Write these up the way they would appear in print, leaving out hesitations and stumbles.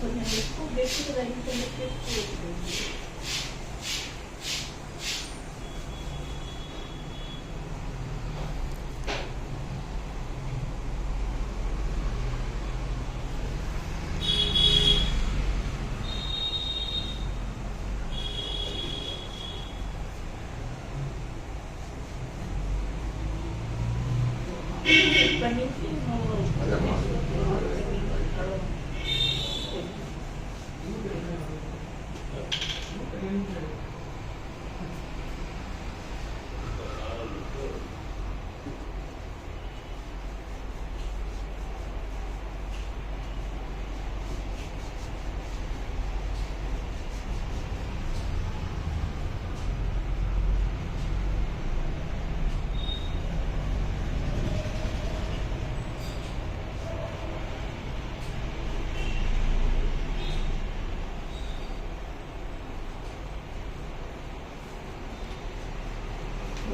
కొంచెం ఎక్కువ గట్టిగా తగ్గించే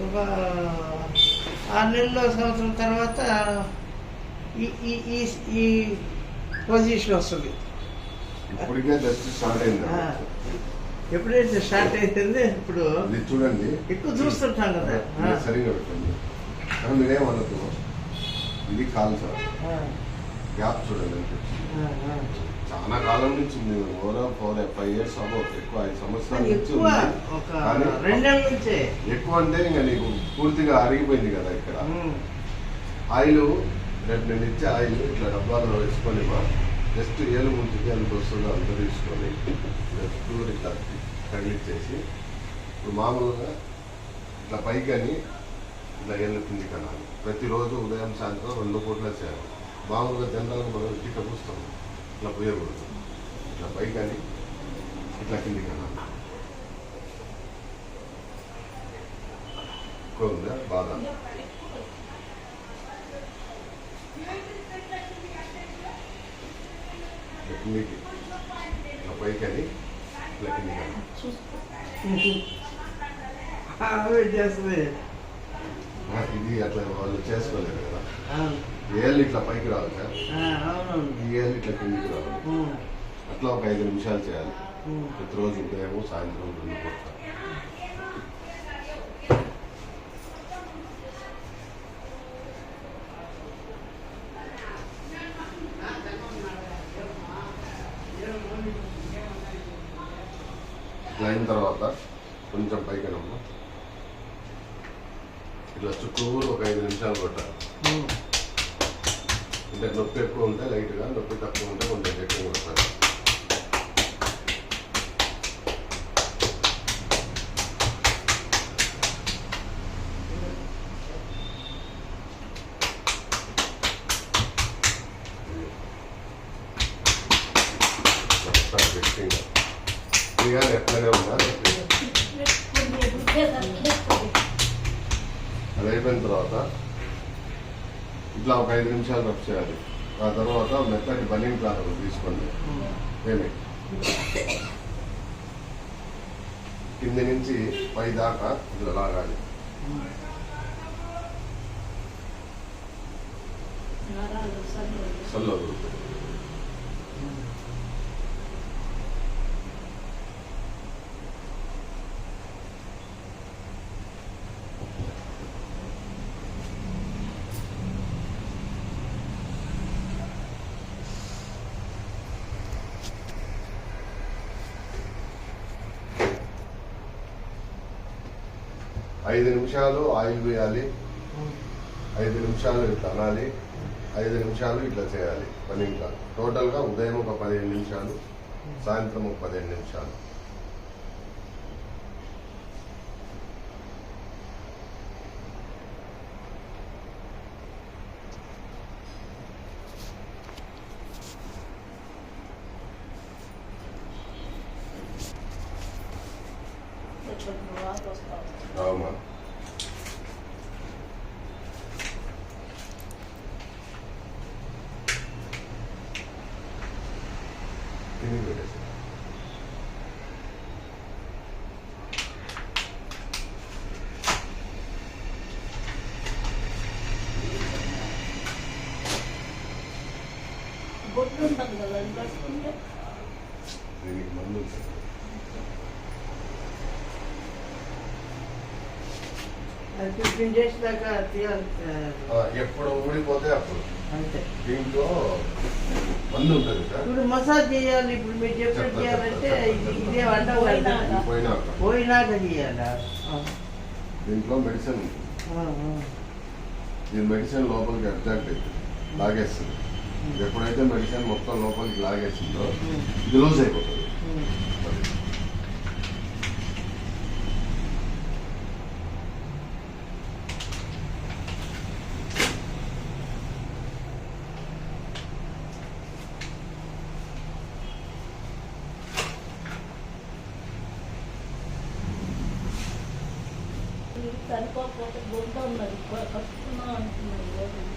ఒక 6 నెలల సంవత్సరం తర్వాత ఈ ఈ ఈ ఈ పొజిషన్ వస్తుంది. ఇప్పటికే జస్ట్ స్టార్ట్ అయింది. ఎప్పుడైతే స్టార్ట్ అవుతుంది ఇప్పుడు చూడండి, ఎక్కువ చూస్తుంటాం కదా. సరిగా పెట్టండి. మీరేమనద్దు, ఇది కాదు సార్. గ్యాప్ చూడండి, చాలా కాలం నుంచి ఉంది. 4-5 years ఎక్కువ 5 సంవత్సరాల నుంచి ఉంది. ఎక్కువ అంటే ఇంకా నీకు పూర్తిగా అరిగిపోయింది కదా. ఇక్కడ ఆయిల్ రేపు నేను ఇచ్చే ఆయిల్ ఇట్లా డబ్బాలో వేసుకొని జస్ట్ ఏలు ముందుకి ఎంత వస్తుందో అంత తీసుకొని జస్ట్ ఇట్లా తగిలిచ్చేసి ఇప్పుడు మామూలుగా ఇట్లా పైకి అని ఇట్లా ఏళ్ళ కింది కనాలి. ప్రతిరోజు ఉదయం సాయంత్రం 2 పూట్ల చేయాలి. మామూలుగా జనరల్గా మనం ఇట్లా పూస్తాం, ఇట్లా పోయకూడదు. ఇట్లా పైకి అని ఇట్లా కింది కనాలి. ఎక్కువ ఉందా బాగా? కిందికి ఇట్లా పైకి అని ఇట్లా కింది చేస్తుంది. ఇది అట్లా వాళ్ళు చేసుకోలేదు కదా. ఏళ్ళు ఇట్లా పైకి రావాలి సార్, ఈ ఏళ్ళు ఇట్లా కిందికి రావాలి. అట్లా ఒక 5 నిమిషాలు చేయాలి. ప్రతిరోజు ఉదయం సాయంత్రం 2 పూట. ఇట్లా అయిన తర్వాత కొంచెం పైకనమ్మా ఇట్లా చుట్టూరు ఒక 5 నిమిషాలు కొట్టాలి. అంటే నొప్పి ఎక్కువ ఉంటే లైట్గా, నొప్పి తక్కువ ఉంటే కొంచెం ఎక్కువ కొట్టాలి. ఎట్లనే ఉన్నా అది అయిపోయిన తర్వాత ఇట్లా ఒక 5 నిమిషాలు రబ్ చేయాలి. ఆ తర్వాత మెత్తటి బనీన్ క్లాత్ తీసుకోండి. ఏమి కింది నుంచి పై దాకా ఇట్లా లాగాలి. సల్లో 5 నిమిషాలు ఆయిల్ వేయాలి, 5 నిమిషాలు ఇట్లా అనాలి, 5 నిమిషాలు ఇట్లా చేయాలి. పని ఇంకా టోటల్గా ఉదయం ఒక 15 నిమిషాలు, సాయంత్రం ఒక 15 నిమిషాలు. అవునా? తిని పెట్టేసి బొట్టు ఉంటుంది కదా, అది పట్టుకుంటే దీనికి మందు ఉంటుంది. అది 15 డేస్ దాకా తీయాలి. ఎప్పుడు ఊడిపోతే అప్పుడు. అంతే. దీంట్లో మందు ఉంటుంది సార్. ఇప్పుడు మసాజ్ చేయాలి. ఇప్పుడు మీరు చెప్పినట్టు చేయాలంటే ఇదే వంట పోయినాక చేయాలి. దీంట్లో మెడిసిన్ ఉంటుంది. ఈ మెడిసిన్ లోపలికి అబ్జార్బ్ అవుతుంది, లాగేస్తుంది. ఎప్పుడైతే మెడిసిన్ మొత్తం లోపలికి లాగేసిందో ఇది లూజ్ అయిపోతుంది. సరిపోకపోతే గుంట ఉన్నది కట్టుకున్నాం అంటున్నాను.